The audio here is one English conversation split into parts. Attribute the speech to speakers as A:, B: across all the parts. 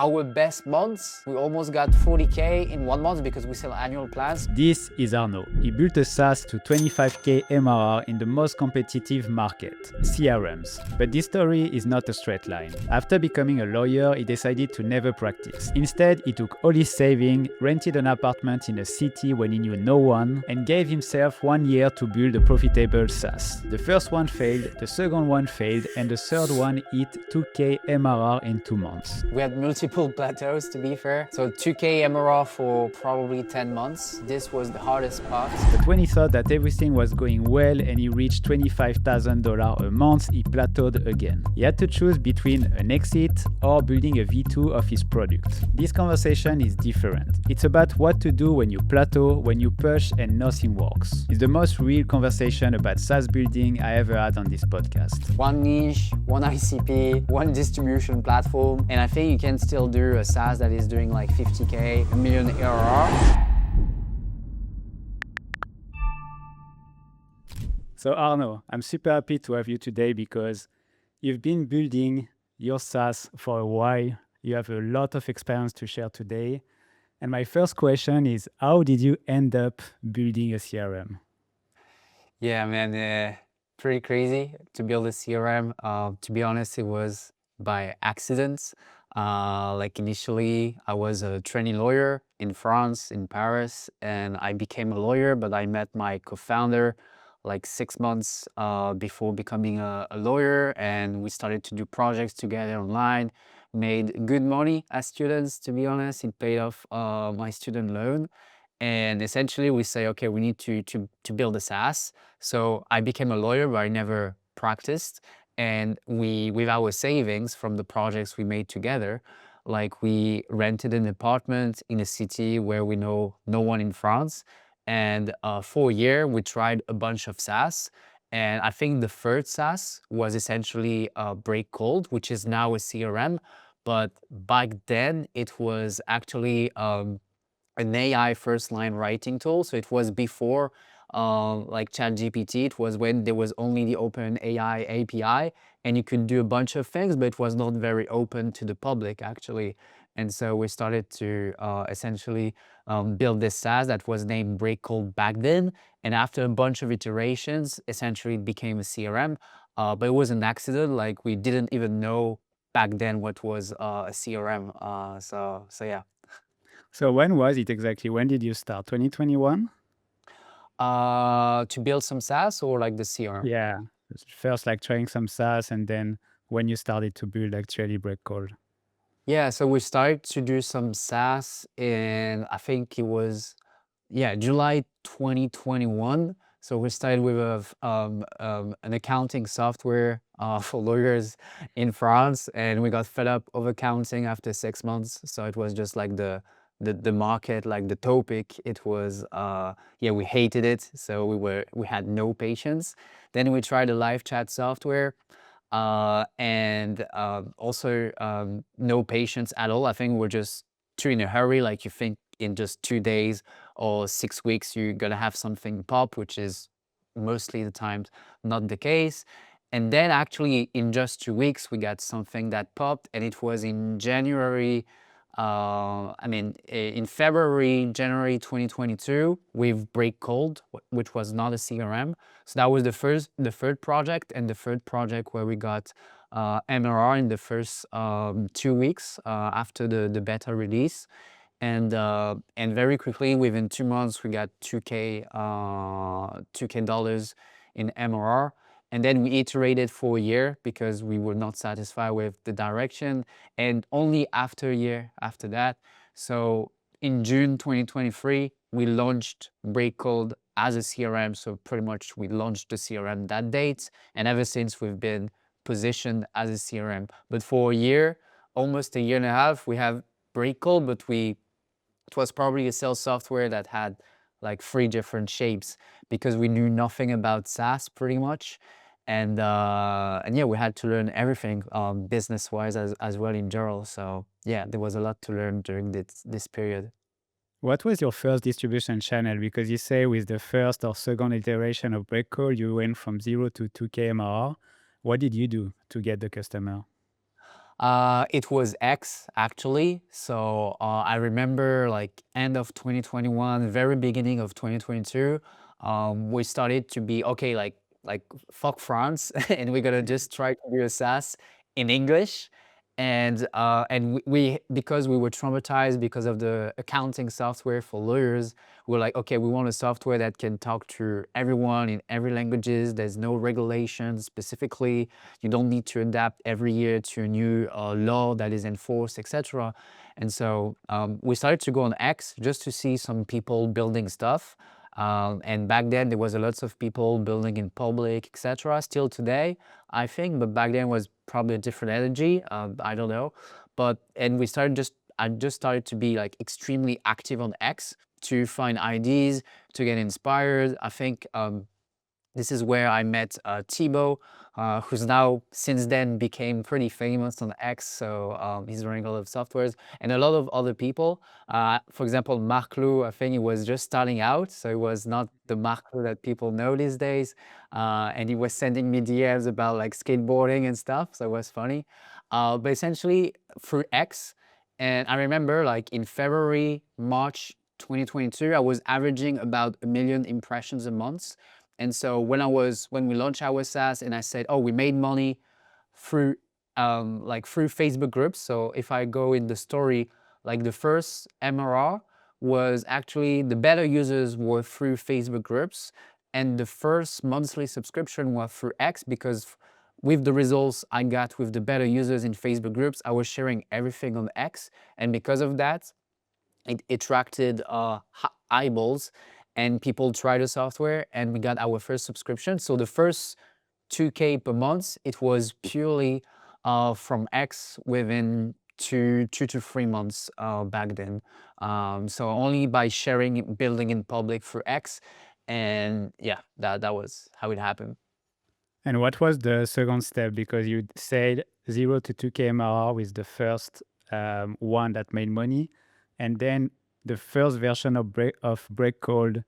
A: Our best months, we almost got 40K in 1 month because we sell annual plans.
B: This is Arnaud. He built a SaaS to 25K MRR in the most competitive market, CRMs. But this story is not a straight line. After becoming a lawyer, he decided to never practice. Instead, he took all his savings, rented an apartment in a city when he knew no one, and gave himself 1 year to build a profitable SaaS. The first one failed, the second one failed, and the third one hit 2K MRR in 2 months.
A: We had multiple plateaus, to be fair. So 2K MRR for probably 10 months. This was the hardest part.
B: But when he thought that everything was going well and he reached $25,000 a month, he plateaued again. He had to choose between an exit or building a V2 of his product. This conversation is different. It's about what to do when you plateau, when you push and nothing works. It's the most real conversation about SaaS building I ever had on this podcast.
A: One niche, one ICP, one distribution platform, and I think you can still do a SaaS that is doing like 50K, $1 million ARR.
B: So Arnaud, I'm super happy to have you today because you've been building your SaaS for a while. You have a lot of experience to share today. And my first question is, how did you end up building a CRM?
A: Yeah, man, pretty crazy to build a CRM. To be honest, it was by accident. Like initially, I was a trainee lawyer in France, in Paris, and I became a lawyer, but I met my co-founder like 6 months before becoming a lawyer, and we started to do projects together online, made good money as students, to be honest. It paid off my student loan. And essentially we say, okay, we need to build a SaaS. So I became a lawyer, but I never practiced. And we, with our savings from the projects we made together, like we rented an apartment in a city where we know no one in France. And for a year, we tried a bunch of SaaS. And I think the first SaaS was essentially Breakcold, which is now a CRM. But back then, it was actually an AI first line writing tool. So it was before like ChatGPT. It was when there was only the Open AI API and you could do a bunch of things, but it was not very open to the public actually. And so we started to essentially build this SaaS that was named Breakcold back then. And after a bunch of iterations, essentially it became a CRM. But it was an accident. Like we didn't even know back then what was a CRM. So yeah.
B: So when was it exactly? When did you start? 2021?
A: To build some SaaS or like the CRM?
B: Yeah. First like trying some SaaS and then when you started to build actually Breakcold.
A: Yeah, so we started to do some SaaS in, I think it was, July 2021. So we started with an accounting software for lawyers in France, and we got fed up of accounting after 6 months. So it was just like the market, like the topic. It was, we hated it. So we had no patience. Then we tried a live chat software. And also no patience at all. I think we're just too in a hurry. Like you think in just 2 days or 6 weeks, you're gonna have something pop, which is mostly the times not the case. And then actually in just 2 weeks, we got something that popped, and it was in January. In February, January 2022, with Breakcold, which was not a CRM. So that was the third project, and the third project where we got MRR in the first 2 weeks after the beta release. And very quickly, within 2 months, we got $2K in MRR. And then we iterated for a year because we were not satisfied with the direction, and only after a year after that. So in June 2023, we launched Breakcold as a CRM. So pretty much we launched the CRM that date, and ever since we've been positioned as a CRM. But for a year, almost a year and a half, we have Breakcold, but it was probably a sales software that had like 3 different shapes because we knew nothing about SaaS pretty much. And we had to learn everything business-wise as well in general. So yeah, there was a lot to learn during this period.
B: What was your first distribution channel? Because you say with the first or second iteration of Breakcold, you went from 0 to 2K MRR. What did you do to get the customer?
A: It was X actually. So I remember like end of 2021, very beginning of 2022, we started to be okay, like fuck France, and we're gonna just try to do a SaaS in English. And we because we were traumatized because of the accounting software for lawyers, we're like, okay, we want a software that can talk to everyone in every languages. There's no regulations specifically. You don't need to adapt every year to a new law that is enforced, etc. And so we started to go on X just to see some people building stuff. And back then there was a lots of people building in public, etc. Still today, I think, but back then was probably a different energy. I don't know, and we started I just started to be like extremely active on X to find ideas, to get inspired. I think this is where I met Thibaut, who's now since then became pretty famous on X. So he's running a lot of softwares and a lot of other people. For example, Marc Lou, I think he was just starting out. So he was not the Marc Lou that people know these days. And he was sending me DMs about like skateboarding and stuff. So it was funny. But essentially through X, and I remember like in February, March 2022, I was averaging about 1 million impressions a month. And so when we launched our SaaS and I said, oh, we made money through through Facebook groups. So if I go in the story, like the first MRR was actually the beta users were through Facebook groups, and the first monthly subscription was through X, because with the results I got with the beta users in Facebook groups, I was sharing everything on X, and because of that, it attracted eyeballs, and people tried the software, and we got our first subscription. So the first 2K per month, it was purely from X within two to 3 months back then. So only by sharing, building in public for X, and yeah, that was how it happened.
B: And what was the second step? Because you said 0 to 2K MRR with the first one that made money. And then the first version of Breakcold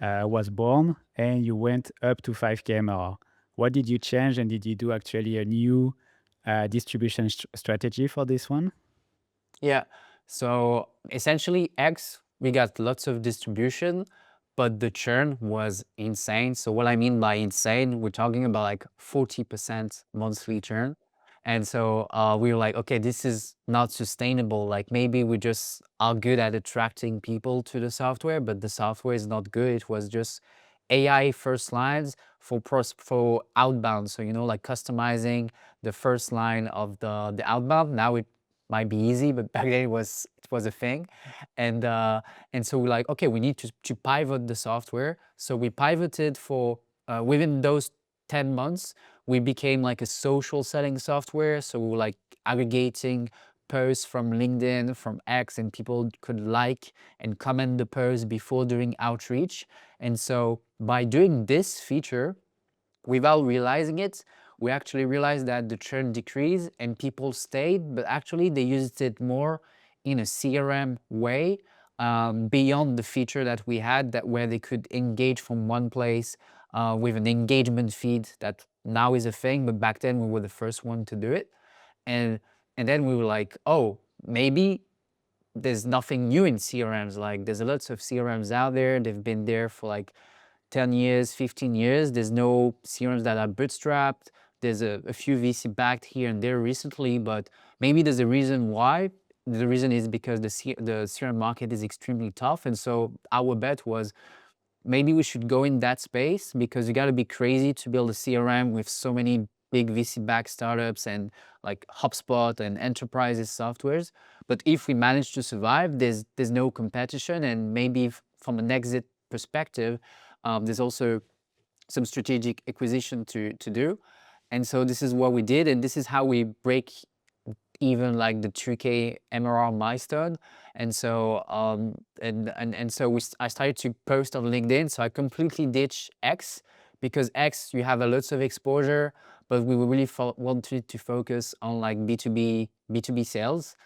B: was born, and you went up to 5K MRR. What did you change? And did you do actually a new distribution strategy for this one?
A: Yeah. So essentially, X, we got lots of distribution, but the churn was insane. So what I mean by insane, we're talking about like 40% monthly churn. And so we were like, okay, this is not sustainable. Like maybe we just are good at attracting people to the software, but the software is not good. It was just AI first lines for outbound. So, like customizing the first line of the outbound. Now it might be easy, but back then it was a thing. And so we're like, okay, we need to pivot the software. So we pivoted for within those 10 months, we became like a social selling software. So we were like aggregating posts from LinkedIn, from X, and people could like and comment the post before doing outreach. And so by doing this feature, without realizing it, we actually realized that the churn decreased and people stayed, but actually they used it more in a CRM way, beyond the feature that we had, that where they could engage from one place with an engagement feed that now is a thing, but back then we were the first one to do it. And then we were like, oh, maybe there's nothing new in CRMs. Like there's lots of CRMs out there. They've been there for like 10 years, 15 years. There's no CRMs that are bootstrapped. There's a few VC backed here and there recently, but maybe there's a reason why. The reason is because the CRM market is extremely tough. And so our bet was maybe we should go in that space, because you got to be crazy to build a CRM with so many big VC-backed startups and like HubSpot and enterprises softwares. But if we manage to survive, there's no competition, and maybe from an exit perspective, there's also some strategic acquisition to do. And so this is what we did, and this is how we break even like the 2K MRR milestone. And so I started to post on LinkedIn. So I completely ditched X, because X, you have a lots of exposure, but we really wanted to focus on like B2B sales.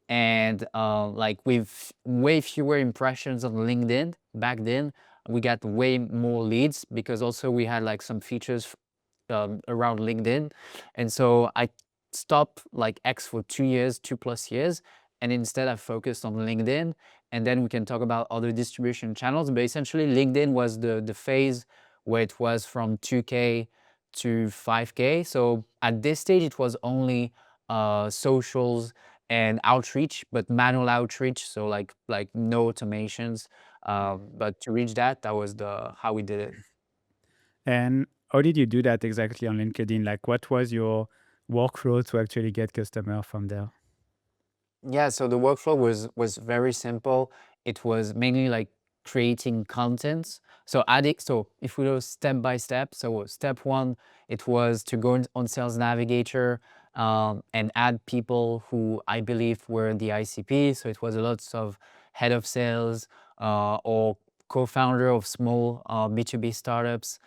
A: And like with way fewer impressions on LinkedIn back then, we got way more leads, because also we had like some features around LinkedIn. And so I stop like X for 2 years, 2+ years, and instead I focused on LinkedIn. And then we can talk about other distribution channels. But essentially, LinkedIn was the phase where it was from 2K to 5K. So at this stage, it was only socials and outreach, but manual outreach. So like no automations. But to reach that, that was the how we did it.
B: And how did you do that exactly on LinkedIn? Like, what was your workflow to actually get customer from there?
A: Yeah, so the workflow was very simple. It was mainly like creating contents. So adding, so if we go step by step, so step one, it was to go on Sales Navigator and add people who I believe were the ICP. So it was a lot of head of sales or co-founder of small B2B startups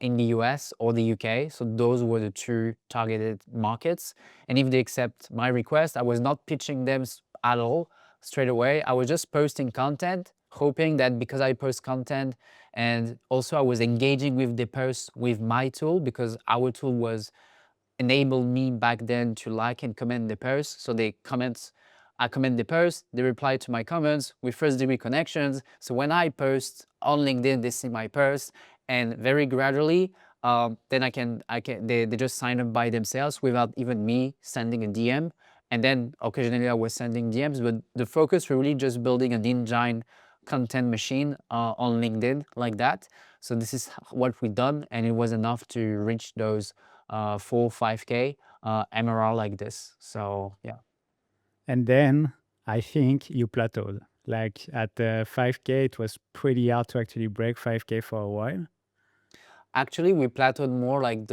A: in the US or the UK. So those were the two targeted markets. And if they accept my request, I was not pitching them at all straight away. I was just posting content, hoping that because I post content and also I was engaging with the post with my tool, because our tool was enabled me back then to like and comment the post. So they comment, I comment the post, they reply to my comments with first degree connections. So when I post on LinkedIn, they see my post, and very gradually, then they just sign up by themselves without even me sending a DM. And then occasionally I was sending DMs, but the focus was really just building an engine content machine on LinkedIn like that. So this is what we done, and it was enough to reach those 4-5K MRR like this. So yeah.
B: And then I think you plateaued. Like at 5K, it was pretty hard to actually break 5K for a while.
A: Actually, we plateaued more like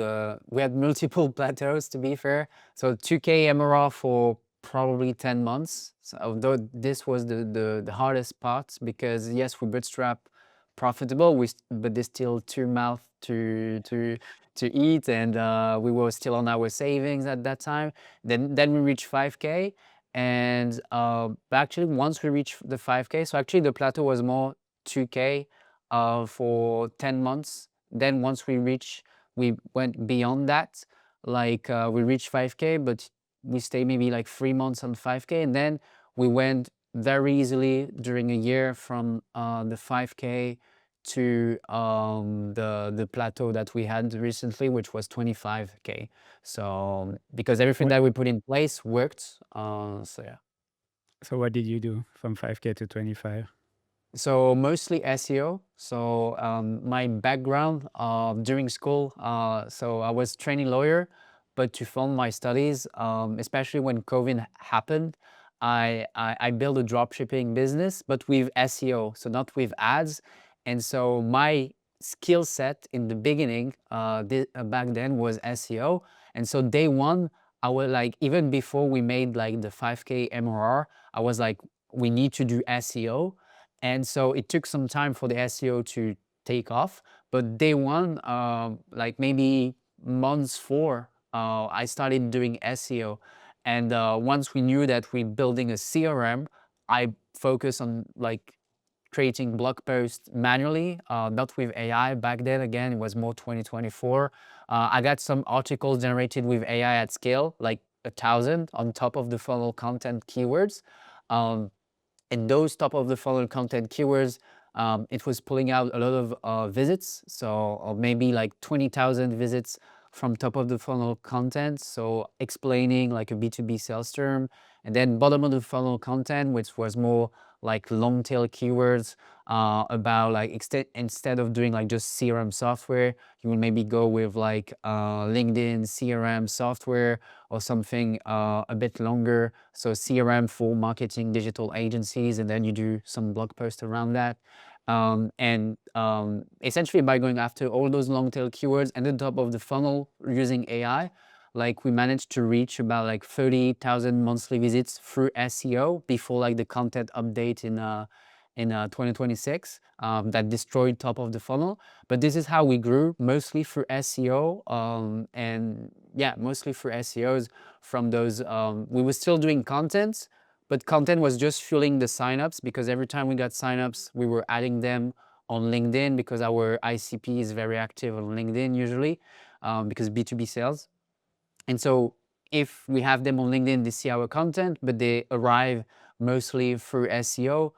A: we had multiple plateaus, to be fair. So 2K MRR for probably 10 months. So although this was the hardest part, because yes, we bootstrap profitable, but there's still two mouth to eat, and we were still on our savings at that time. Then we reached 5K, and but actually once we reached the 5K, so actually the plateau was more 2K for 10 months. Then once we went beyond that, like we reached 5K, but we stayed maybe like 3 months on 5K, and then we went very easily during a year from the 5K to the plateau that we had recently, which was 25K. So because everything
B: What,
A: that we put in place worked, so yeah.
B: so what did you do from 5K to 25?
A: So mostly SEO. So my background during school, so I was training lawyer, but to fund my studies, especially when COVID happened, I built a dropshipping business, but with SEO, so not with ads. And so my skill set in the beginning back then was SEO. And so day one, I was like, even before we made like the 5K MRR, I was like, we need to do SEO. And so it took some time for the SEO to take off. But day one, like maybe months 4, I started doing SEO. And once we knew that we're building a CRM, I focused on like creating blog posts manually, not with AI. Back then, again, it was more 2024. I got some articles generated with AI at scale, like 1,000 on top of the funnel content keywords. And those top of the funnel content keywords, it was pulling out a lot of visits. So maybe like 20,000 visits from top of the funnel content. So explaining like a B2B sales term, and then bottom of the funnel content, which was more like long tail keywords about like instead of doing like just CRM software, you will maybe go with like LinkedIn CRM software or something a bit longer. So CRM for marketing digital agencies, and then you do some blog posts around that. And essentially by going after all those long tail keywords and the top of the funnel using AI, like we managed to reach about like 30,000 monthly visits through SEO before like the content update in 2026 that destroyed top of the funnel. But this is how we grew, mostly through SEO, and yeah, mostly through SEOs from those. We were still doing content, but content was just fueling the signups, because every time we got signups, we were adding them on LinkedIn, because our ICP is very active on LinkedIn usually, because B2B sales. And so if we have them on LinkedIn, they see our content, but they arrive mostly through SEO.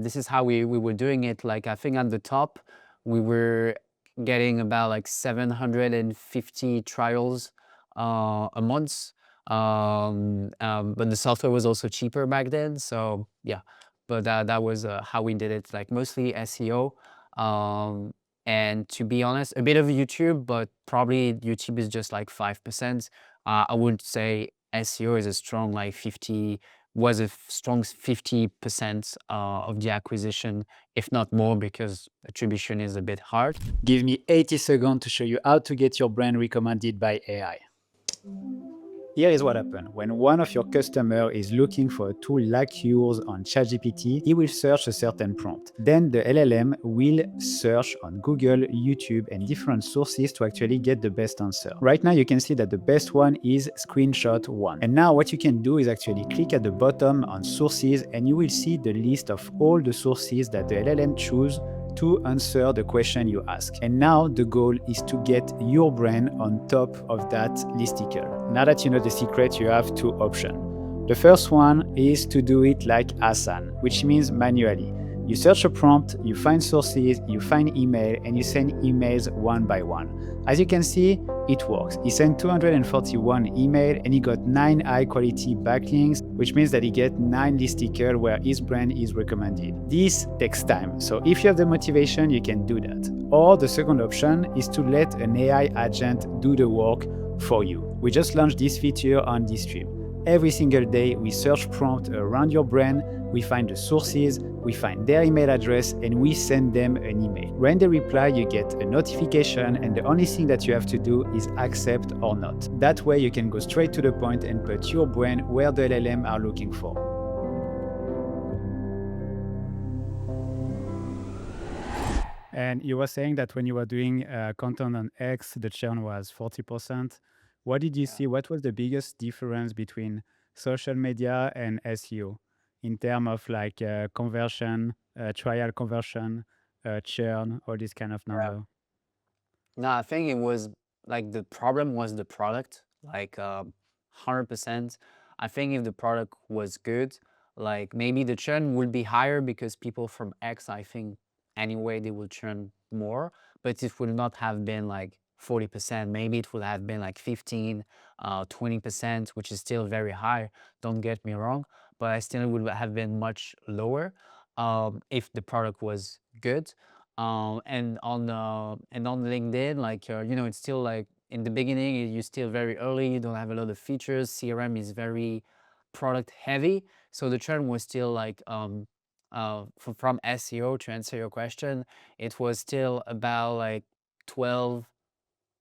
A: This is how we were doing it. Like, I think at the top, we were getting about like 750 trials a month. But the software was also cheaper back then. So yeah, but that was how we did it, like mostly SEO. And to be honest, a bit of YouTube, but probably YouTube is just like 5%. I would say SEO is a strong like 50% of the acquisition, if not more, because attribution is a bit hard.
B: Give me 80 seconds to show you how to get your brand recommended by AI. Here is what happened. When one of your customers is looking for a tool like yours on ChatGPT, he will search a certain prompt. Then the LLM will search on Google, YouTube, and different sources to actually get the best answer. Right now, you can see that the best one is screenshot one. And now what you can do is actually click at the bottom on sources, and you will see the list of all the sources that the LLM choose to answer the question you ask. And now the goal is to get your brand on top of that listicle. Now that you know the secret, you have two options. The first one is to do it like Hassan, which means manually. You search a prompt, you find sources, you find email, and you send emails one by one. As you can see, it works. He sent 241 emails and he got 9 high quality backlinks, which means that he gets 9 listicles where his brand is recommended. This takes time, so if you have the motivation, you can do that. Or the second option is to let an AI agent do the work for you. We just launched this feature on Distribb. Every single day, we search prompt around your brand, we find the sources, we find their email address, and we send them an email. When they reply, you get a notification, and the only thing that you have to do is accept or not. That way, you can go straight to the point and put your brand where the LLM are looking for. And you were saying that when you were doing content on X, the churn was 40%. What did you see? What was the biggest difference between social media and SEO in terms of like conversion, trial conversion, churn, all this kind of number?
A: No, I think it was like the problem was the product, like 100%. I think if the product was good, like maybe the churn would be higher because people from X, I think anyway, they will churn more, but it would not have been like 40%. Maybe it would have been like 15, 20%, which is still very high. Don't get me wrong, but I still would have been much lower if the product was good. And on LinkedIn, like it's still like in the beginning, you're still very early. You don't have a lot of features. CRM is very product heavy, so the churn was still like from SEO, to answer your question, it was still about like 12,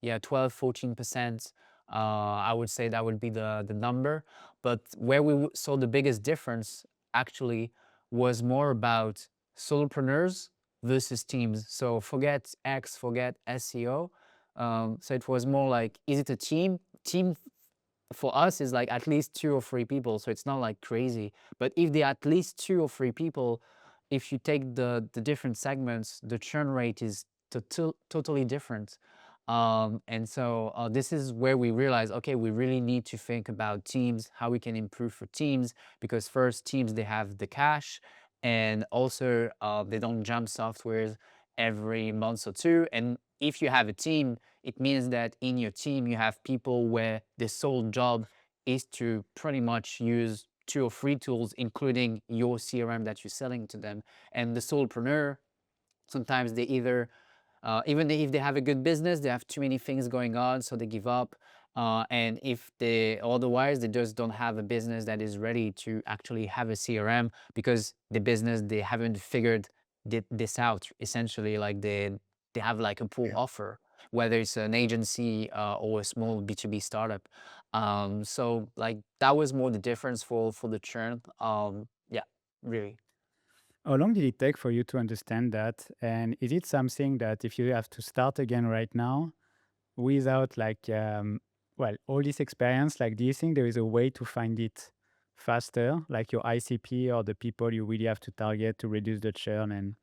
A: 14%. I would say that would be the number. But where we saw the biggest difference actually was more about solopreneurs versus teams. So forget X, forget SEO. So it was more like, is it a team? Team for us is like at least 2 or 3 people, so it's not like crazy. But if they are at least 2 or 3 people, if you take the different segments, the churn rate is totally different. And so this is where we realize, okay, we really need to think about teams, how we can improve for teams, because first, teams, they have the cash, and also they don't jump softwares every month or two. And if you have a team, it means that in your team, you have people where the sole job is to pretty much use 2 or 3 tools, including your CRM that you're selling to them. And the solopreneur, sometimes they either, even if they have a good business, they have too many things going on, so they give up. And if they otherwise, they just don't have a business that is ready to actually have a CRM, because the business, they haven't figured this out. Essentially, like they have like a poor offer, whether it's an agency or a small B2B startup. So like that was more the difference for the churn. Yeah, really.
B: How long did it take for you to understand that? And is it something that if you have to start again right now without like, well, all this experience, like, do you think there is a way to find it faster, like your ICP or the people you really have to target to reduce the churn? And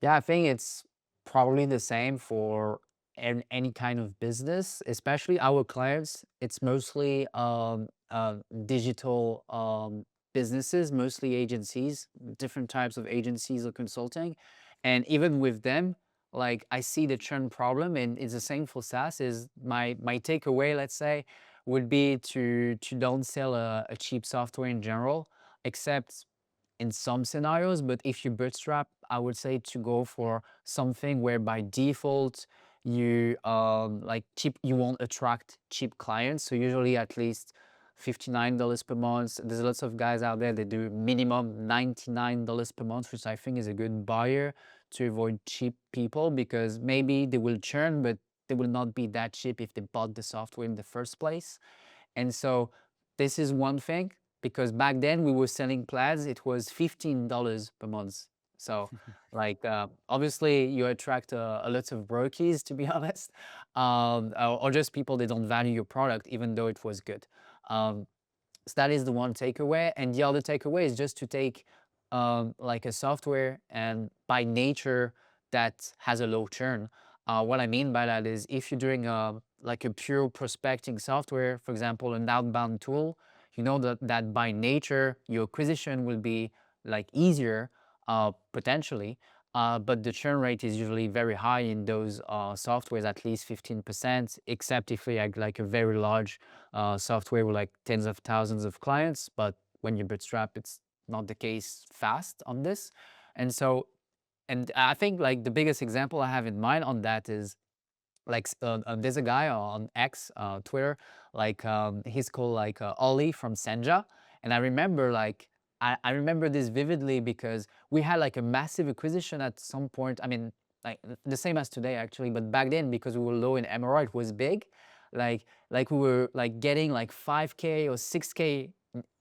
A: Yeah, I think it's probably the same for any kind of business, especially our clients, it's mostly digital businesses, mostly agencies, different types of agencies or consulting. And even with them, like I see the churn problem, and it's the same for SaaS. Is my takeaway, let's say, would be to don't sell a cheap software in general, except in some scenarios. But if you bootstrap, I would say to go for something where by default you like cheap, you won't attract cheap clients. So usually at least $59 per month. There's lots of guys out there that do minimum $99 per month, which I think is a good buyer to avoid cheap people, because maybe they will churn, but they will not be that cheap if they bought the software in the first place. And so this is one thing, because back then we were selling plans, it was $15 per month. So like obviously you attract a lot of brokies, to be honest, or just people that don't value your product even though it was good. So that is the one takeaway. And the other takeaway is just to take like a software and by nature that has a low churn. What I mean by that is if you're doing like a pure prospecting software, for example, an outbound tool, you know that by nature your acquisition will be like easier potentially, but the churn rate is usually very high in those softwares, at least 15%, except if we have like a very large software with like tens of thousands of clients. But when you bootstrap, it's not the case fast on this. And so, and I think like the biggest example I have in mind on that is like there's a guy on X, Twitter, like he's called like Ollie from Senja. And I remember like, I remember this vividly because we had like a massive acquisition at some point. I mean, like the same as today actually, but back then because we were low in MRR, it was big. Like we were like getting like 5K or 6K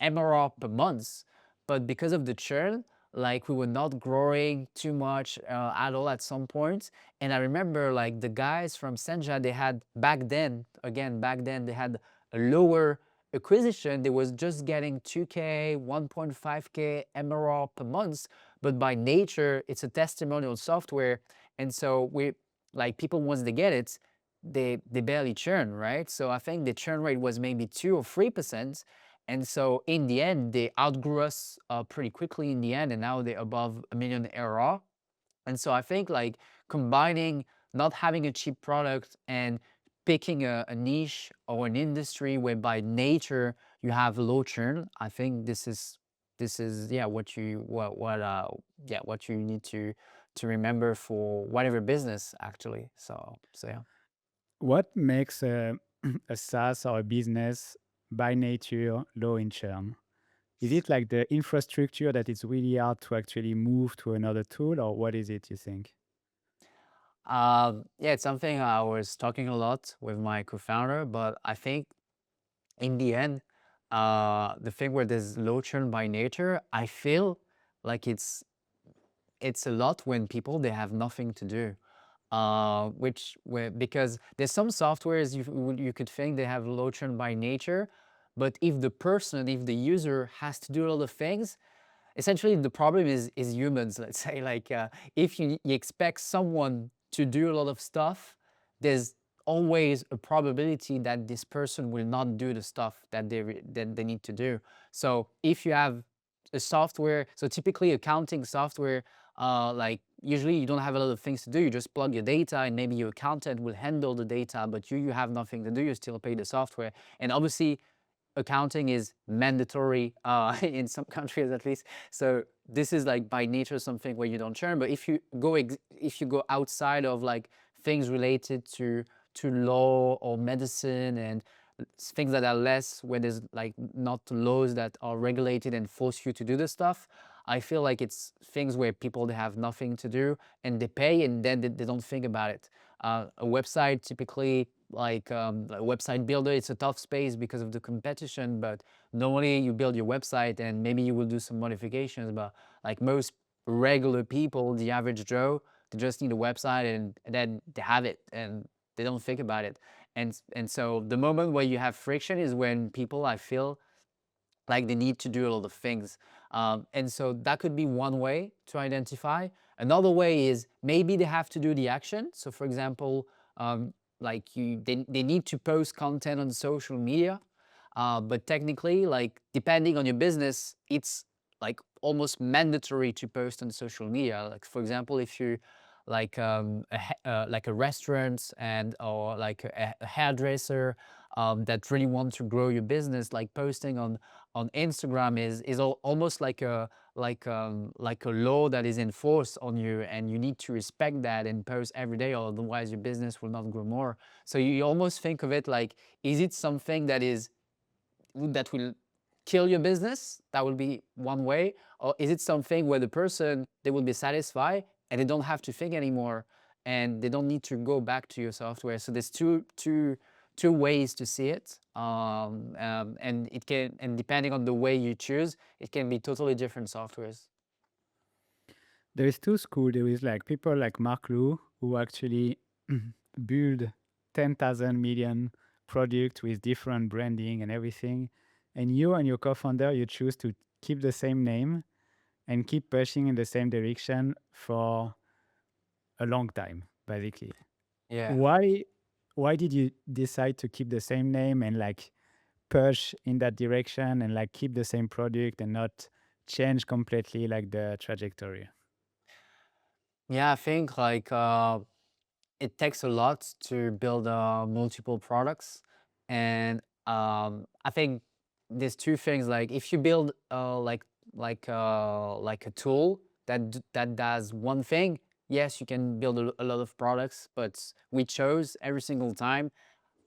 A: MRR per month, but because of the churn, like we were not growing too much at all at some point. And I remember like the guys from Senja, they had back then, again, back then they had a lower acquisition. They was just getting 2K, 1.5K MRR per month, but by nature, it's a testimonial software. And so we, like people, once they get it, they barely churn, right? So I think the churn rate was maybe 2 or 3%. And so in the end, they outgrew us pretty quickly in the end, and now they're above $1 million ARR. And so I think like combining not having a cheap product and picking a niche or an industry where by nature you have low churn, I think this is yeah what you what you need to remember for whatever business actually. So yeah.
B: What makes a SaaS or a business by nature low in churn? Is it like the infrastructure that it's really hard to actually move to another tool, or what is it, you think?
A: Yeah, it's something I was talking a lot with my co-founder, but I think in the end, the thing where there's low churn by nature, I feel like it's a lot when people they have nothing to do, because there's some softwares you could think they have low churn by nature, but if the user has to do a lot of things, essentially the problem is humans. Let's say like if you expect someone to do a lot of stuff, there's always a probability that this person will not do the stuff that they need to do. So if you have a software, so typically accounting software, like usually you don't have a lot of things to do. You just plug your data and maybe your accountant will handle the data, but you have nothing to do. You still pay the software. And obviously accounting is mandatory in some countries at least. So this is like by nature something where you don't churn. But if you go outside of like things related to law or medicine and things that are less, where there's like not laws that are regulated and force you to do this stuff, I feel like it's things where people they have nothing to do and they pay and then they don't think about it. A website typically, like a website builder, it's a tough space because of the competition, but normally you build your website and maybe you will do some modifications, but like most regular people, the average Joe, they just need a website and then they have it and they don't think about it. And so the moment where you have friction is when people, I feel, like they need to do a lot of things. And so that could be one way to identify. Another way is maybe they have to do the action. So for example, they need to post content on social media, but technically, like depending on your business, it's like almost mandatory to post on social media. Like for example, if you like a restaurant and or like a hairdresser that really want to grow your business, like posting on Instagram is almost like a law that is enforced on you, and you need to respect that and post every day, or otherwise your business will not grow more. So you almost think of it like, is it something that will kill your business? That will be one way. Or is it something where the person, they will be satisfied and they don't have to think anymore and they don't need to go back to your software? So there's two ways to see it. And depending on the way you choose, it can be totally different softwares.
B: There is two schools. There is like people like Mark Lou who actually build 10,000 million products with different branding and everything. And you and your co-founder, you choose to keep the same name and keep pushing in the same direction for a long time, basically.
A: Yeah.
B: Why did you decide to keep the same name and like push in that direction and like keep the same product and not change completely like the trajectory?
A: Yeah, I think like it takes a lot to build multiple products, and I think there's two things. Like if you build like a tool that does one thing, yes, you can build a lot of products. But we chose every single time,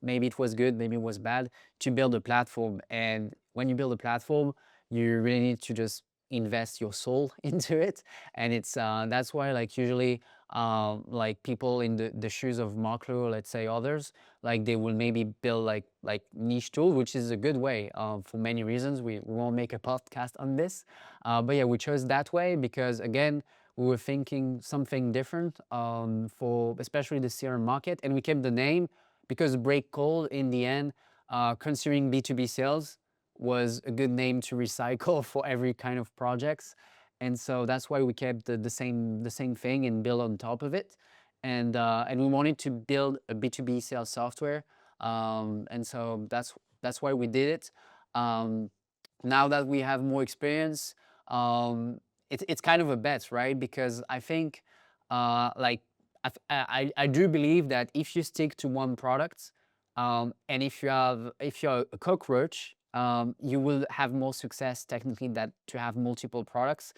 A: maybe it was good, maybe it was bad, to build a platform. And when you build a platform, you really need to just invest your soul into it. And it's that's why like usually like people in the shoes of Marklo, let's say others, like they will maybe build like niche tool, which is a good way for many reasons. We won't make a podcast on this, but yeah, we chose that way because again, we were thinking something different for especially the CRM market, and we kept the name because Breakcold in the end, considering B2B sales, was a good name to recycle for every kind of projects. And so that's why we kept the same thing and build on top of it. And we wanted to build a B2B sales software. And so that's why we did it. Now that we have more experience, it's kind of a bet, right? Because I think like I do believe that if you stick to one product, and if you're a cockroach, you will have more success technically than to have multiple products.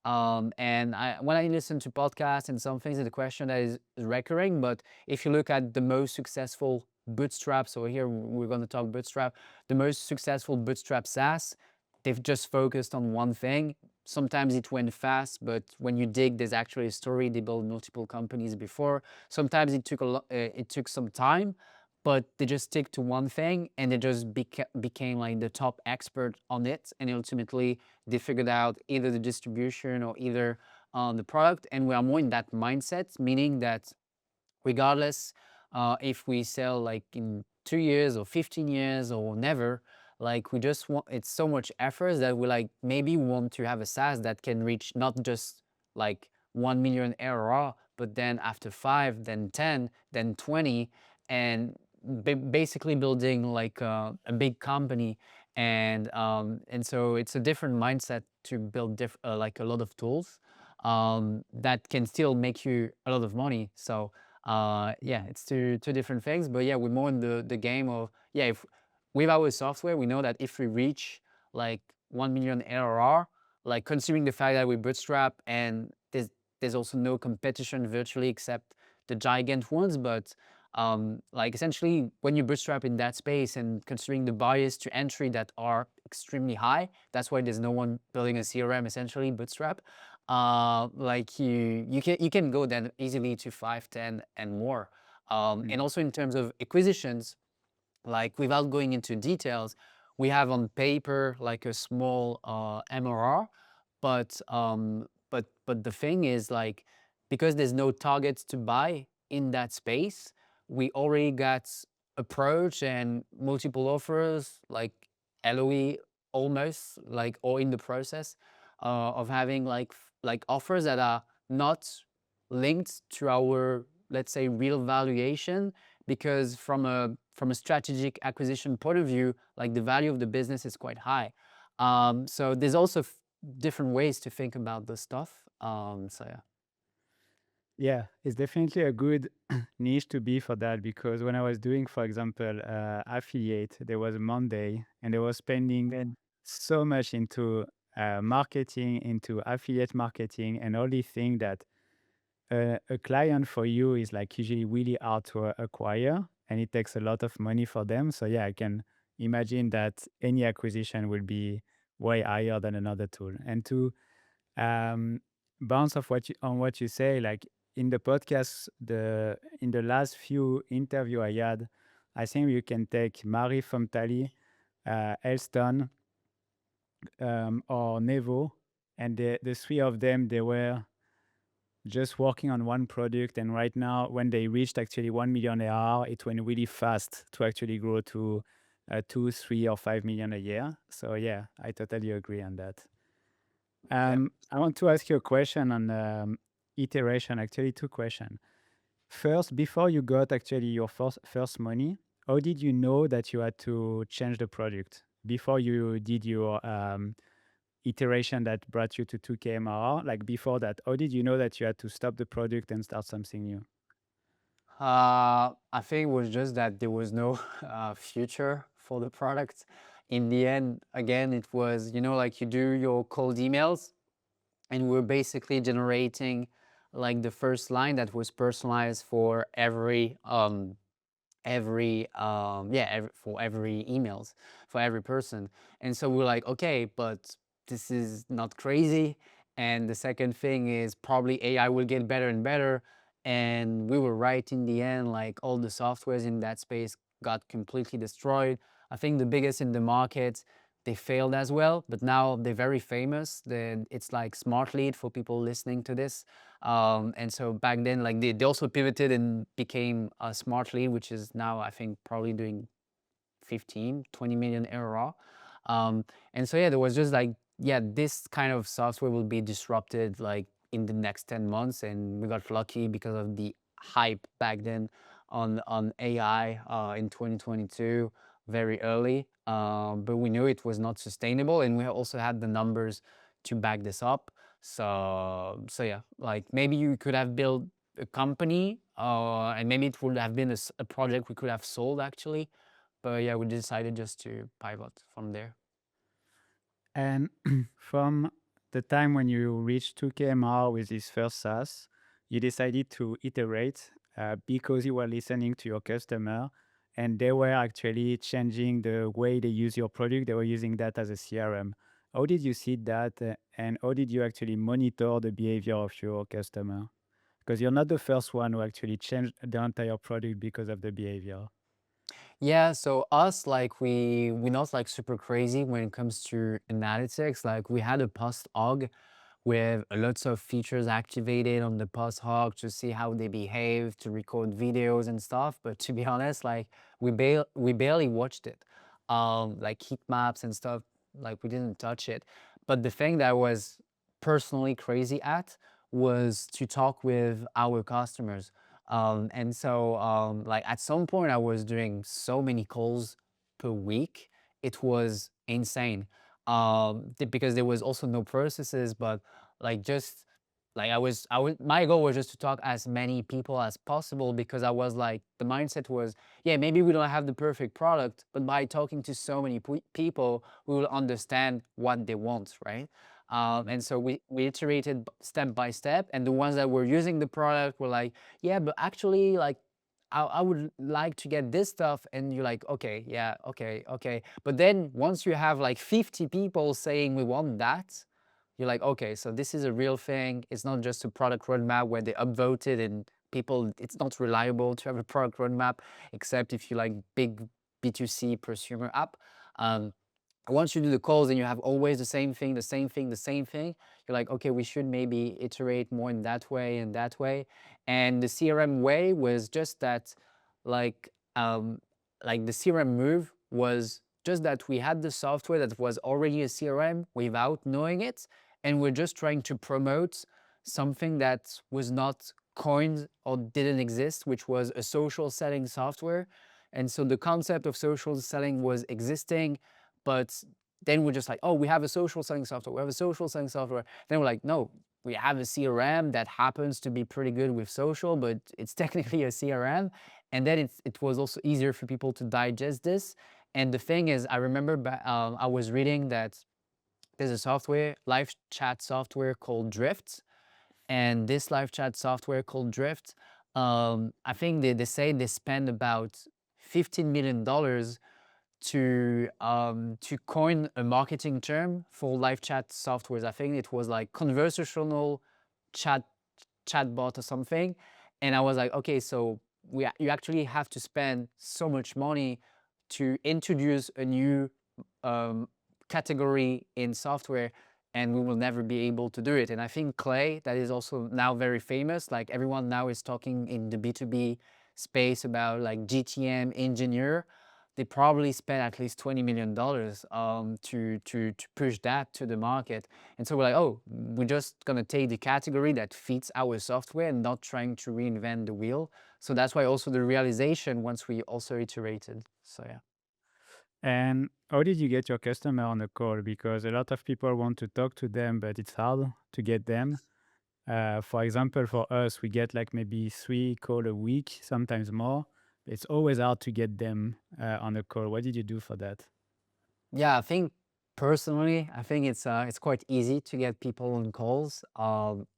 A: And when I listen to podcasts and some things, it's a question that is recurring. But if you look at the most successful Bootstrap, so here we're going to talk Bootstrap, the most successful Bootstrap SaaS, they've just focused on one thing. Sometimes it went fast, but when you dig, there's actually a story. They built multiple companies before. Sometimes it took some time, but they just stick to one thing and they just became like the top expert on it. And ultimately, they figured out either the distribution or either the product. And we are more in that mindset, meaning that regardless if we sell like in 2 years or 15 years or never, like we just want, it's so much effort that we like maybe want to have a SaaS that can reach not just like 1 million ARR, but then after 5, then 10, then 20, and basically building like a big company. And so it's a different mindset to build like a lot of tools that can still make you a lot of money. So yeah, it's two different things. But yeah, we're more in the game of, yeah, if with our software, we know that if we reach like 1 million ARR, like considering the fact that we bootstrap and there's also no competition virtually except the giant ones, but like essentially when you bootstrap in that space and considering the barriers to entry that are extremely high, that's why there's no one building a CRM essentially bootstrap. Like you can go then easily to 5, 10 and more. And also in terms of acquisitions, like without going into details, we have on paper like a small MRR, but the thing is like because there's no targets to buy in that space, we already got approach and multiple offers like LOE almost like or in the process of having like offers that are not linked to our let's say, real valuation, because from a strategic acquisition point of view, like the value of the business is quite high. So there's also different ways to think about this stuff. So yeah.
B: Yeah, it's definitely a good niche to be for that, because when I was doing, for example, affiliate, there was a Monday and they were spending so much into marketing, into affiliate marketing, and all these things that a client for you is like usually really hard to acquire, and it takes a lot of money for them. So yeah, I can imagine that any acquisition will be way higher than another tool. And to um, bounce off on what you say, like in the podcast, in the last few interview I had, I think you can take Marie from Tally, Elston, or Nevo, and the three of them, they were just working on one product. And right now, when they reached actually 1 million ARR, it went really fast to actually grow to 2, 3, or 5 million a year. So yeah, I totally agree on that.
A: Yeah.
B: I want to ask you a question on iteration, actually two questions. First, before you got actually your first money, how did you know that you had to change the product? Before you did your iteration that brought you to 2K MRR, like before that, how did you know that you had to stop the product and start something new?
A: I think it was just that there was no future for the product. In the end, again, it was, like you do your cold emails, and we're basically generating like the first line that was personalized for every for every emails for every person. And so we're like, okay, but this is not crazy. And the second thing is probably AI will get better and better. And we were right in the end, like all the softwares in that space got completely destroyed. I think the biggest in the market, they failed as well, but now they're very famous. It's like Smart Lead for people listening to this. And so back then, like they also pivoted and became a Smart Lead, which is now, I think, probably doing 15, 20 million ARR. And so, yeah, there was just like, yeah, this kind of software will be disrupted like in the next 10 months. And we got lucky because of the hype back then on AI in 2022, very early. But we knew it was not sustainable, and we also had the numbers to back this up. So yeah, like maybe you could have built a company, and maybe it would have been a project we could have sold actually. But yeah, we decided just to pivot from there.
B: And from the time when you reached 2K MRR with this first SaaS, you decided to iterate because you were listening to your customer and they were actually changing the way they use your product. They were using that as a CRM. How did you see that and how did you actually monitor the behavior of your customer? Because you're not the first one who actually changed the entire product because of the behavior.
A: Yeah, so us, like we're not like super crazy when it comes to analytics. Like we had a post hog with lots of features activated on the post hog to see how they behave, to record videos and stuff. But to be honest, like we barely watched it. Like heat maps and stuff, like we didn't touch it. But the thing that I was personally crazy at was to talk with our customers. And so, like at some point, I was doing so many calls per week. It was insane. Because there was also no processes, but like just like my goal was just to talk as many people as possible, because I was like, the mindset was, yeah, maybe we don't have the perfect product, but by talking to so many people, we will understand what they want, right? And so we iterated step by step, and the ones that were using the product were like, yeah, but actually, like, I would like to get this stuff. And you're like, okay, yeah, okay. But then once you have like 50 people saying we want that, you're like, okay, so this is a real thing. It's not just a product roadmap where they upvoted and people, it's not reliable to have a product roadmap, except if you like big B2C prosumer app. Um, Once you do the calls and you have always the same thing, you're like, okay, we should maybe iterate more in that way and that way. And the CRM way was just that, like, like the CRM move was just that we had the software that was already a CRM without knowing it, and we're just trying to promote something that was not coined or didn't exist, which was a social selling software. And so the concept of social selling was existing, but then we're just like, oh, we have a social selling software. We have a social selling software. Then we're like, no, we have a CRM that happens to be pretty good with social, but it's technically a CRM. And then it was also easier for people to digest this. And the thing is, I remember I was reading that there's a software, live chat software called Drift. And this live chat software called Drift, I think they say they spend about $15 million to coin a marketing term for live chat softwares. I think it was like conversational chatbot or something. And I was like, okay, so you actually have to spend so much money to introduce a new category in software, and we will never be able to do it. And I think Clay, that is also now very famous, like everyone now is talking in the B2B space about like GTM engineer. They probably spent at least $20 million to push that to the market. And so we're like, oh, we're just going to take the category that fits our software and not trying to reinvent the wheel. So that's why also the realization once we also iterated. So yeah.
B: And how did you get your customer on the call? Because a lot of people want to talk to them, but it's hard to get them. For example, for us, we get like maybe 3 calls a week, sometimes more. It's always hard to get them on a call. What did you do for that?
A: Yeah, I think personally, I think it's quite easy to get people on calls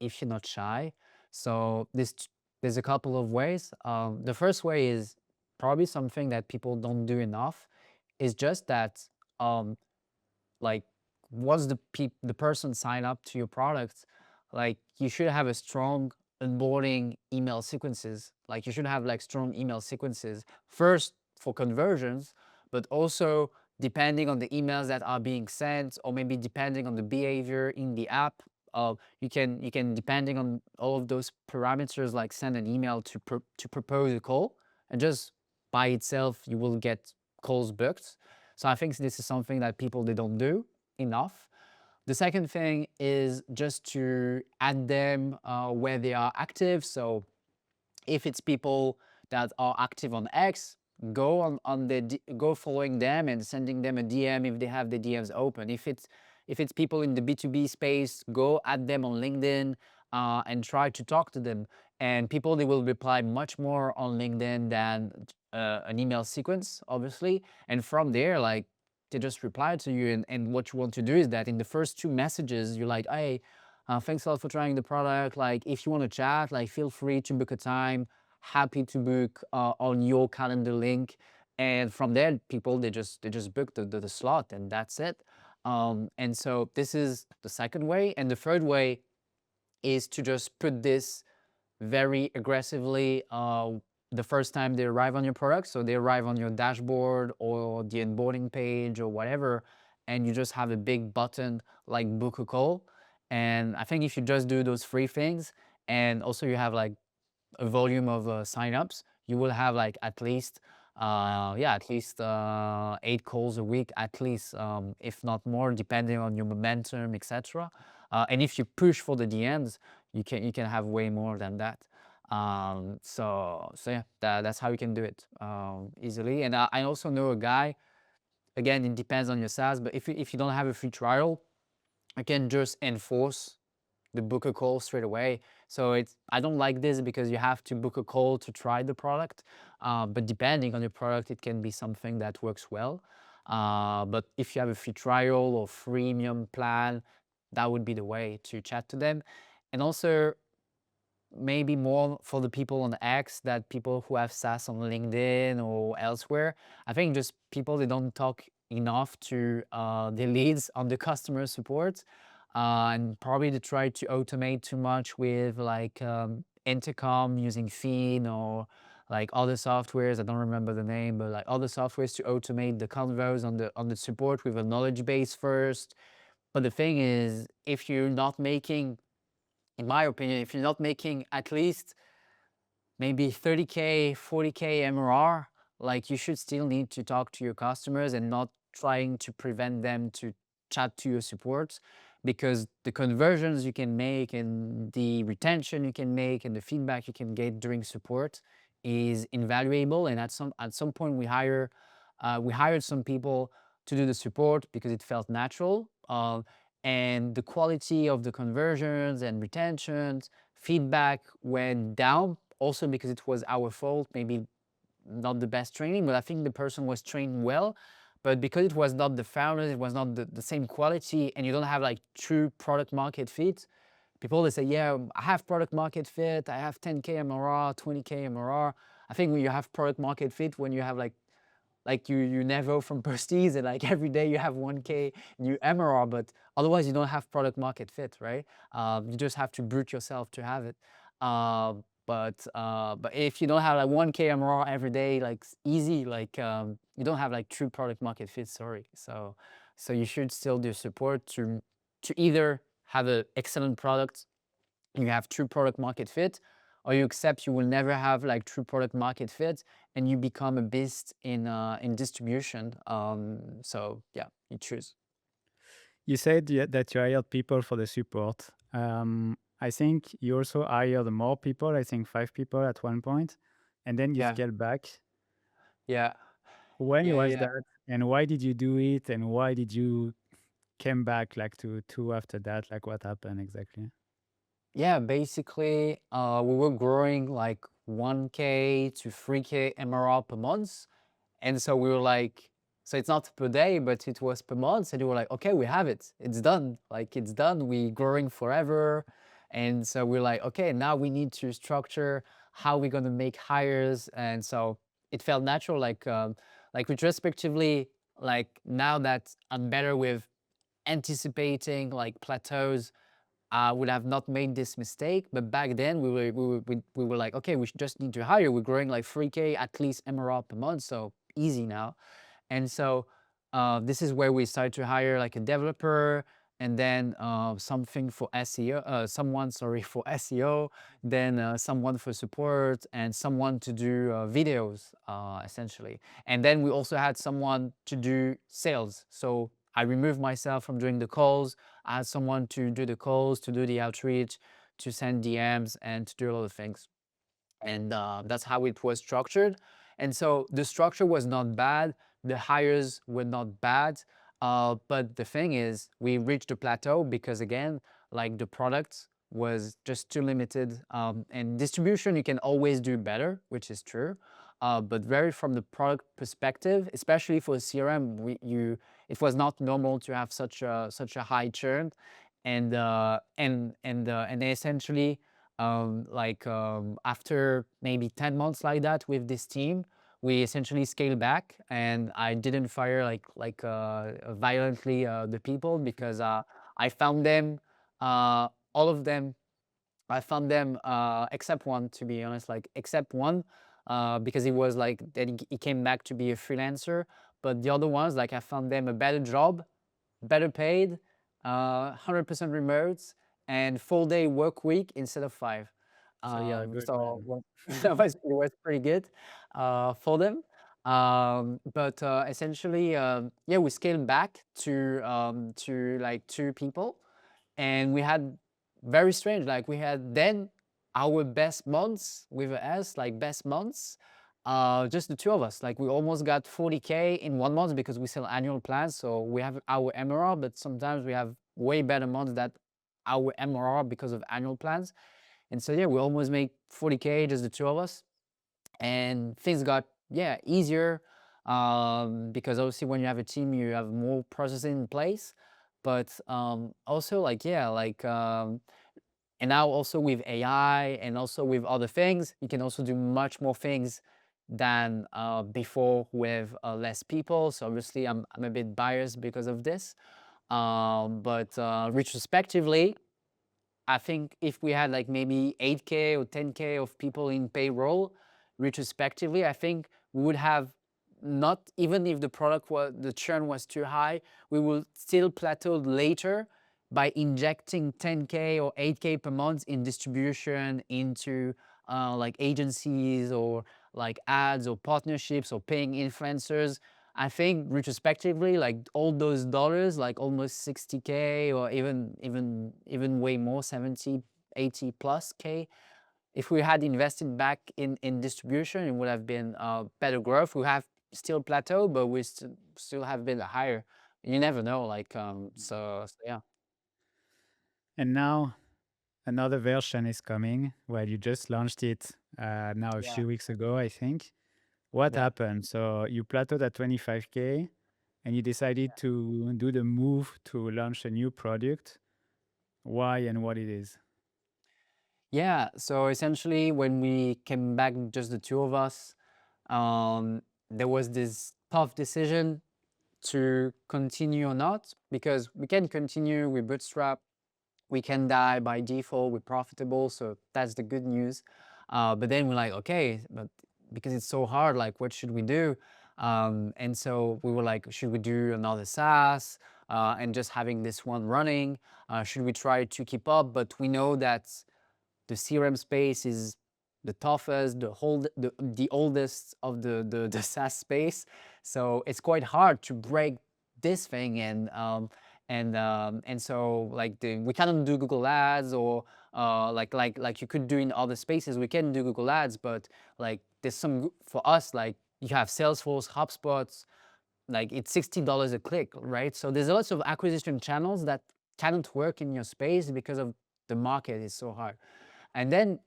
A: if you're not shy. So there's a couple of ways. The first way is probably something that people don't do enough, is just that um, like once the person sign up to your product, like you should have a strong onboarding email sequences. Like you should have like strong email sequences first for conversions, but also depending on the emails that are being sent, or maybe depending on the behavior in the app. You can depending on all of those parameters, like send an email to propose a call, and just by itself you will get calls booked. So I think this is something that people, they don't do enough. The second thing is just to add them where they are active. So if it's people that are active on X, go go following them and sending them a DM if they have the DMs open. If it's people in the B2B space, go add them on LinkedIn and try to talk to them. And people, they will reply much more on LinkedIn than an email sequence, obviously. And from there, like, they just reply to you. And what you want to do is that in the first 2 messages, you're like, hey, thanks a lot for trying the product. Like, if you want to chat, like, feel free to book a time. Happy to book on your calendar link. And from there, people, they just book the slot, and that's it. And so this is the second way. And the third way is to just put this very aggressively the first time they arrive on your product. So they arrive on your dashboard or the onboarding page or whatever, and you just have a big button like book a call. And I think if you just do those 3 things, and also you have like a volume of signups, you will have like at least 8 calls a week at least, if not more, depending on your momentum, etc. And if you push for the DMs, you can have way more than that. So yeah, that's how you can do it easily. And I also know a guy. Again, it depends on your SaaS, but if you don't have a free trial, you can just enforce the book a call straight away. So I don't like this because you have to book a call to try the product. But depending on your product, it can be something that works well. But if you have a free trial or freemium plan, that would be the way to chat to them. And also, maybe more for the people on X, that people who have SaaS on LinkedIn or elsewhere, I think just people, they don't talk enough to the leads on the customer support. And probably they try to automate too much with like Intercom using Fiend, or like other softwares. I don't remember the name, but like other softwares to automate the convos on the support with a knowledge base first. But the thing is, if you're not making, in my opinion, if you're not making at least maybe 30K, 40K MRR, like, you should still need to talk to your customers and not trying to prevent them to chat to your support. because the conversions you can make and the retention you can make and the feedback you can get during support is invaluable. And at some point we hired some people to do the support because it felt natural. And the quality of the conversions and retentions, feedback went down also because it was our fault, maybe not the best training, but I think the person was trained well. But because it was not the founders, it was not the same quality, and you don't have like true product market fit, people they say, yeah, I have product market fit, I have 10K MRR, 20K MRR. I think when you have product market fit, when you have like you never from Prestige and like every day you have 1K new MRR, but otherwise you don't have product market fit, right? You just have to brute yourself to have it. But if you don't have like 1K MRR every day, like easy, like you don't have like true product market fit. Sorry. So you should still do support to either have an excellent product, you have true product market fit, or you accept you will never have like true product market fit and you become a beast in distribution. So yeah, you choose.
B: You said that you hired people for the support. I think you also hired more people, I think 5 people at one point, and then you
A: Yeah,
B: scaled back.
A: yeah,
B: When
A: yeah,
B: was
A: yeah.
B: that? And why did you do it? And why did you came back like to 2 after that? Like what happened exactly?
A: Yeah, basically, we were growing like 1K to 3K MRR per month. And so we were like, so it's not per day, but it was per month. And we were like, okay, we have it. It's done. Like it's done. We growing forever. And so we're like, okay, now we need to structure how we're gonna make hires. And so it felt natural, like retrospectively, like now that I'm better with anticipating like plateaus, I would have not made this mistake. But back then we were like, okay, we just need to hire. We're growing like 3K at least MRR per month, so easy now. And so this is where we started to hire like a developer, and then something for SEO, someone, sorry, for SEO, then someone for support, and someone to do videos, essentially. And then we also had someone to do sales. So I removed myself from doing the calls. I had someone to do the calls, to do the outreach, to send DMs, and to do a lot of things. And that's how it was structured. And so the structure was not bad, the hires were not bad, but the thing is we reached a plateau because again, like the product was just too limited, and distribution you can always do better, which is true, but very from the product perspective, especially for CRM, it was not normal to have such a high churn. And essentially, after maybe 10 months like that with this team, we essentially scaled back, and I didn't fire violently the people, because I found them, all of them. I found them except one, to be honest, like except one, because he was like then he came back to be a freelancer. But the other ones, like I found them a better job, better paid, 100% remote, and full-day work week instead of 5.
B: So you're a good
A: So
B: man.
A: well, it was pretty good for them. But essentially, yeah, we scaled back to like 2 people, and we had very strange. Like we had then our best months with a S, like best months, just the 2 of us. Like we almost got 40K in 1 month because we sell annual plans. So we have our MRR, but sometimes we have way better months than our MRR because of annual plans. And so yeah, we almost make 40K, just the 2 of us. And things got, yeah, easier, because obviously when you have a team, you have more processes in place. But also like, yeah, like, and now also with AI and also with other things, you can also do much more things than before with less people. So obviously I'm a bit biased because of this. But retrospectively, I think if we had like maybe 8K or 10K of people in payroll, retrospectively, I think we would have, not even if the churn was too high, we will still plateau later by injecting 10K or 8K per month in distribution into like agencies or like ads or partnerships or paying influencers. I think retrospectively, like all those dollars, like almost 60K or even way more, 70, 80 plus K, if we had invested back in distribution, it would have been better growth. We have still plateau, but we still have been higher. You never know, like so yeah.
B: And now another version is coming. Well, you just launched it now a
A: Yeah,
B: few weeks ago, I think. What
A: yeah.
B: happened? So you plateaued at 25K and you decided to do the move to launch a new product. Why and what it is?
A: Yeah, so essentially when we came back, just the two of us, there was this tough decision to continue or not, because we can continue with Bootstrap, we can die by default, we're profitable, so that's the good news. But then we're like, okay, but because it's so hard, like what should we do? And so we were like, should we do another SaaS and just having this one running? Should we try to keep up? But we know that the CRM space is the toughest, the oldest of the SaaS space. So it's quite hard to break this thing, and so like we cannot do Google Ads or like you could do in other spaces. We can do Google Ads, but like there's some for us, like you have Salesforce, HubSpot, like it's $60 a click, right? So there's lots of acquisition channels that cannot work in your space because of the market is so hard. And then,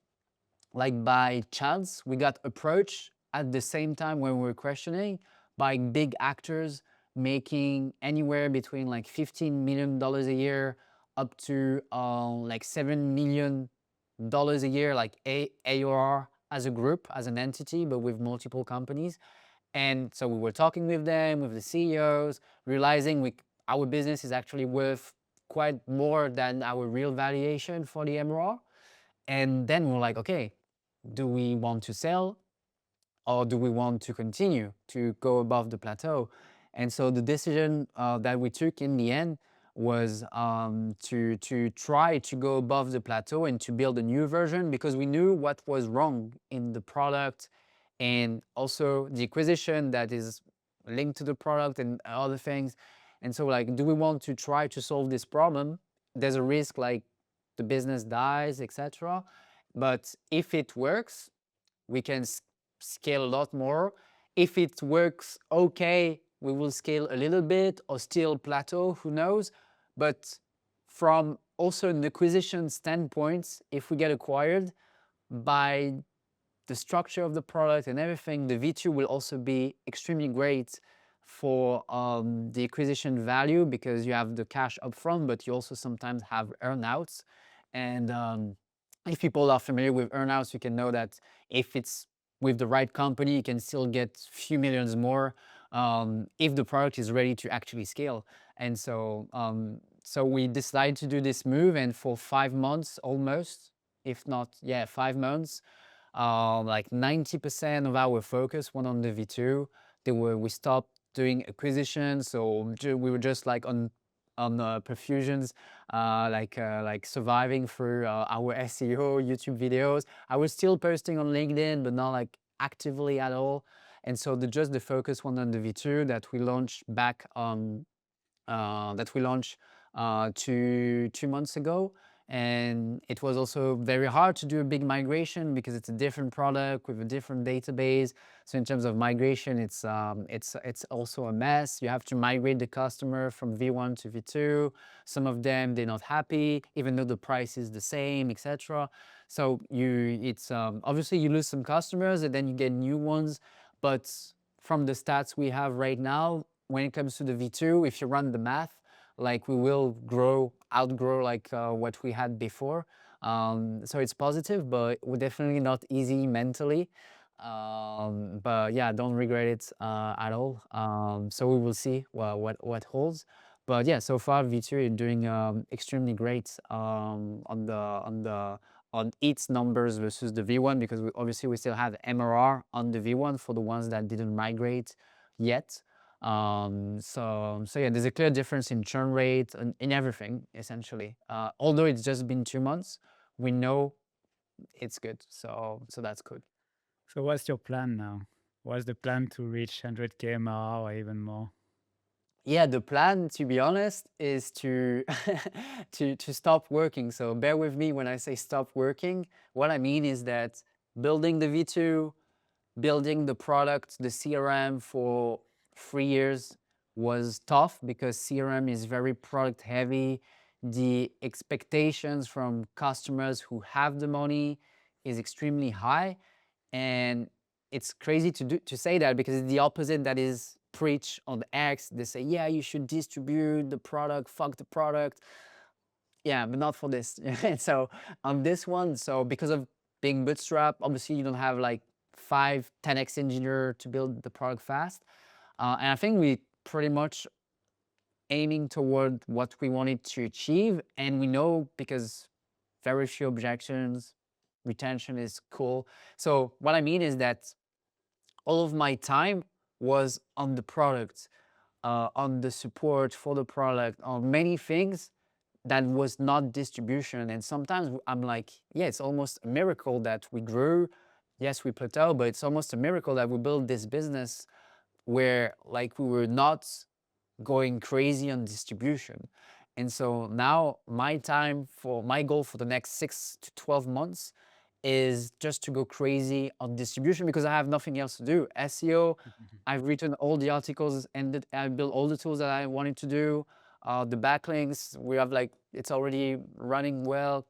A: like by chance, we got approached at the same time when we were questioning by big actors making anywhere between like $15 million a year up to like $7 million a year, like ARR as a group, as an entity, but with multiple companies. And so we were talking with them, with the CEOs, realizing our business is actually worth quite more than our real valuation for the MRR. And then we're like, okay, do we want to sell or do we want to continue to go above the plateau? And so the decision that we took in the end was to try to go above the plateau and to build a new version, because we knew what was wrong in the product and also the acquisition that is linked to the product and other things. And so like, do we want to try to solve this problem? There's a risk like the business dies, etc. But if it works, we can scale a lot more. If it works okay, we will scale a little bit or still plateau, who knows? But from also an acquisition standpoint, if we get acquired, by the structure of the product and everything, the V2 will also be extremely great for the acquisition value, because you have the cash upfront, but you also sometimes have earnouts. And if people are familiar with earnouts, you can know that if it's with the right company, you can still get a few millions more if the product is ready to actually scale. And so we decided to do this move, and for 5 months almost, if not, yeah, 5 months, like 90% of our focus went on the V2. We stopped doing acquisitions, so we were just like on perfusions, like surviving through our SEO, YouTube videos. I was still posting on LinkedIn, but not like actively at all. And so just the focus went on the V2 that we launched back on that we launched 2 months ago. And it was also very hard to do a big migration because it's a different product with a different database. So in terms of migration, it's also a mess. You have to migrate the customer from V1 to V2. Some of them, they're not happy, even though the price is the same, etc. So it's obviously you lose some customers and then you get new ones. But from the stats we have right now, when it comes to the V2, if you run the math, like we will outgrow like what we had before. So it's positive, but we're definitely not easy mentally. But yeah, don't regret it at all. So we will see what holds. But yeah, so far V2 is doing extremely great on its numbers versus the V1, because obviously we still have MRR on the V1 for the ones that didn't migrate yet. So yeah, there's a clear difference in churn rate and in everything, essentially. Although it's just been 2 months, we know it's good. So that's good.
B: So what's your plan now? What's the plan to reach 100K MRR or even more?
A: Yeah, the plan, to be honest, is to to stop working. So bear with me when I say stop working. What I mean is that building the V2, building the product, the CRM for 3 years was tough because CRM is very product heavy. The expectations from customers who have the money is extremely high. And it's crazy to say that because it's the opposite that is preached on X. They say, yeah, you should distribute the product, fuck the product. Yeah, but not for this. And so on this one, so because of being bootstrap, obviously you don't have like 5-10x engineer to build the product fast. And I think we pretty much aiming toward what we wanted to achieve. And we know because very few objections, retention is cool. So what I mean is that all of my time was on the product, on the support for the product, on many things that was not distribution. And sometimes I'm like, yeah, it's almost a miracle that we grew. Yes, we plateau, but it's almost a miracle that we built this business where like we were not going crazy on distribution. And so now my goal for the next 6 to 12 months is just to go crazy on distribution because I have nothing else to do. SEO, I've written all the articles and I built all the tools that I wanted to do. The backlinks, we have like, it's already running well.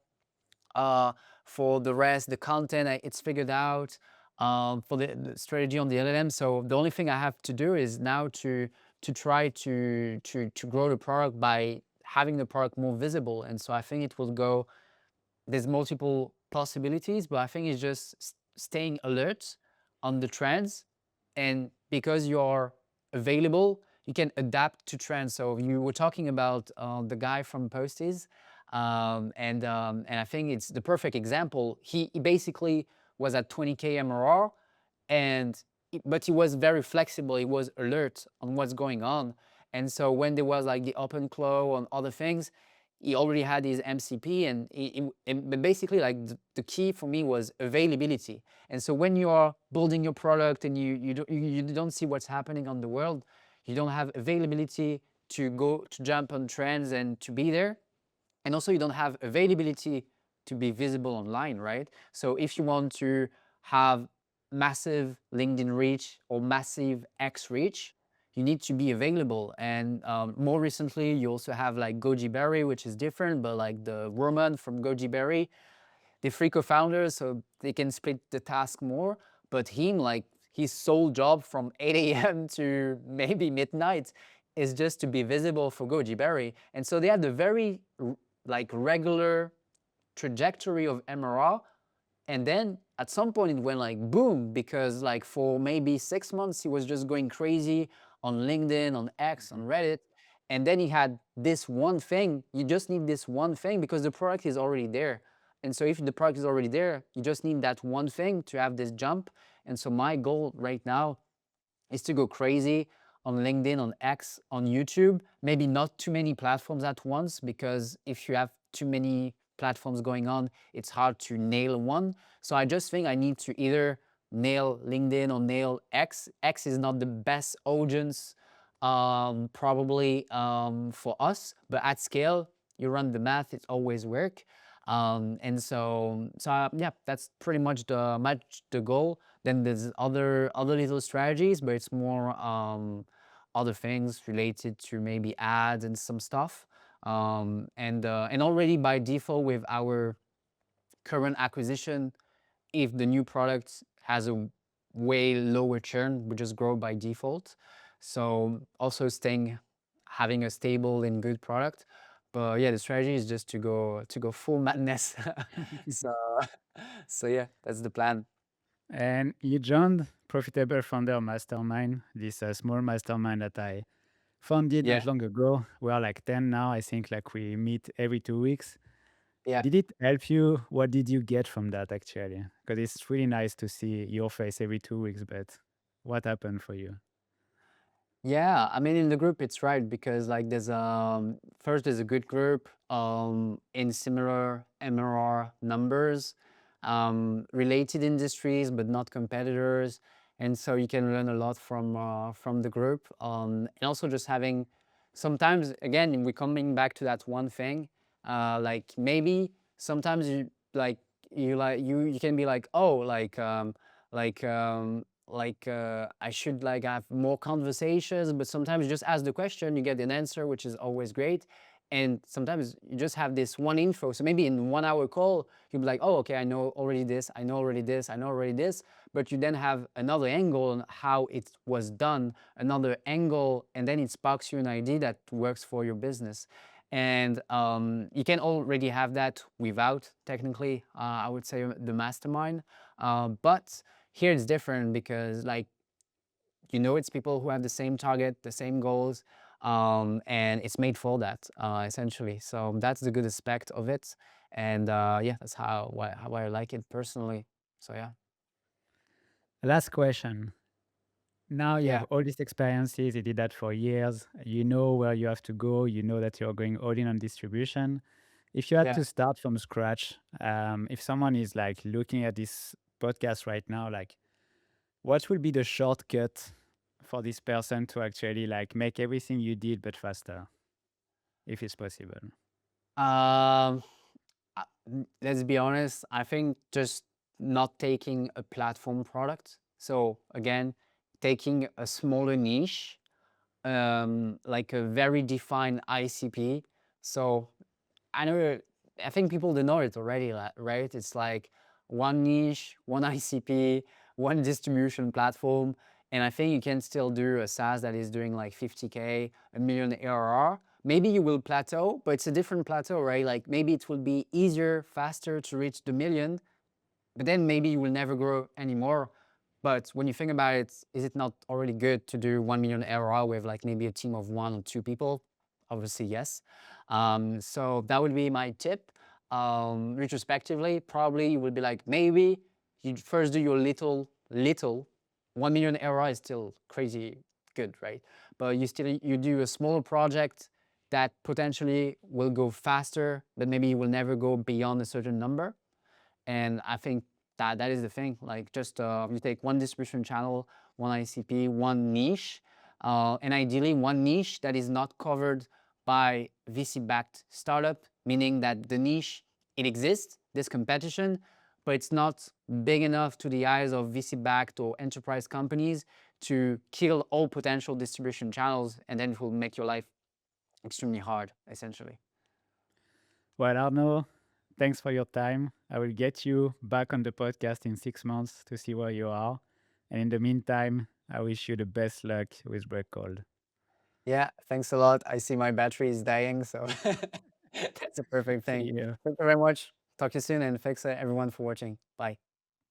A: For the rest, the content, it's figured out. For the strategy on the LLM. So the only thing I have to do is now to try to grow the product by having the product more visible. And so I think it will go, there's multiple possibilities, but I think it's just staying alert on the trends. And because you're available, you can adapt to trends. So you were talking about the guy from Posties, and I think it's the perfect example. He basically was at 20K MRR, but he was very flexible. He was alert on what's going on. And so when there was like the open claw on other things, he already had his MCP, but basically like the key for me was availability. And so when you are building your product and you don't see what's happening on the world, you don't have availability to jump on trends and to be there. And also you don't have availability to be visible online, right? So if you want to have massive LinkedIn reach or massive X reach, you need to be available. And more recently, you also have like Goji Berry, which is different, but like the Roman from Goji Berry, the three co-founders, so they can split the task more. But him, like his sole job from 8 a.m. to maybe midnight is just to be visible for Goji Berry. And so they had a very like regular trajectory of MRR. And then at some point it went like boom, because like for maybe 6 months, he was just going crazy on LinkedIn, on X, on Reddit. And then he had this one thing. You just need this one thing because the product is already there. And so if the product is already there, you just need that one thing to have this jump. And so my goal right now is to go crazy on LinkedIn, on X, on YouTube. Maybe not too many platforms at once, because if you have too many platforms going on, it's hard to nail one. So I just think I need to either nail LinkedIn or nail X. X is not the best audience probably for us, but at scale, you run the math, it always work. And so yeah, that's pretty much the goal. Then there's other little strategies, but it's more other things related to maybe ads and some stuff. And already by default with our current acquisition, if the new product has a way lower churn, we just grow by default. So also having a stable and good product. But yeah, the strategy is just to go full madness. so so yeah, that's the plan.
B: And you joined Profitable Founder Mastermind, this small mastermind that I founded
A: Yeah,
B: not long ago. We are like 10 now. I think like we meet every 2 weeks.
A: yeah.
B: Did it help you? What did you get from that actually? Because it's really nice to see your face every 2 weeks, but what happened for you?
A: Yeah, I mean in the group it's right because like there's first there's a good group in similar MRR numbers, related industries but not competitors. and so you can learn a lot from the group. And also just having sometimes, again, we're coming back to that one thing, like maybe sometimes you can be like, oh, I should like have more conversations, but sometimes you just ask the question, you get an answer, which is always great. And sometimes you just have this one info. So maybe in 1 hour call, you'll be like, oh, okay, I know already this, I know already this, I know already this. But you then have another angle on how it was done, another angle, and then it sparks you an idea that works for your business. And you can already have that without, technically, I would say, the mastermind. But here it's different because, like, it's people who have the same target, the same goals, and it's made for that, essentially. So that's the good aspect of it. And yeah, that's how I like it personally. So yeah.
B: Last question. Now you have
A: Yeah.
B: all these experiences, you did that for years, you know where you have to go, you know that you're going all in on distribution. If you had
A: Yeah.
B: to start from scratch, if someone is like looking at this podcast right now, like what will be the shortcut for this person to actually like make everything you did but faster, if it's possible?
A: Um, let's be honest, I think just not taking a platform product. So again, taking a smaller niche, like a very defined ICP. So I think people do know it already, right? It's like one niche, one ICP, one distribution platform. And I think you can still do a SaaS that is doing like 50K, a million ARR. Maybe you will plateau, but it's a different plateau, right? Like maybe it will be easier, faster to reach the million, but then maybe you will never grow anymore. But when you think about it, is it not already good to do 1 million ARR with like maybe a team of 1 or 2 people? Obviously, yes. So that would be my tip. Retrospectively, probably you would be like, maybe you first do your little. 1 million ARR is still crazy good, right? But you do a smaller project that potentially will go faster, but maybe you will never go beyond a certain number. And I think that is the thing. Like just you take one distribution channel, one ICP, one niche, and ideally one niche that is not covered by VC-backed startup, meaning that the niche, it exists, this competition, but it's not big enough to the eyes of VC-backed or enterprise companies to kill all potential distribution channels, and then it will make your life extremely hard, essentially.
B: Well, Arnaud, thanks for your time. I will get you back on the podcast in 6 months to see where you are. And in the meantime, I wish you the best luck with Breakcold.
A: Yeah, thanks a lot. I see my battery is dying, so that's a perfect
B: See
A: thing.
B: you.
A: Thank you very much. Talk to you soon, and thanks everyone for watching. Bye.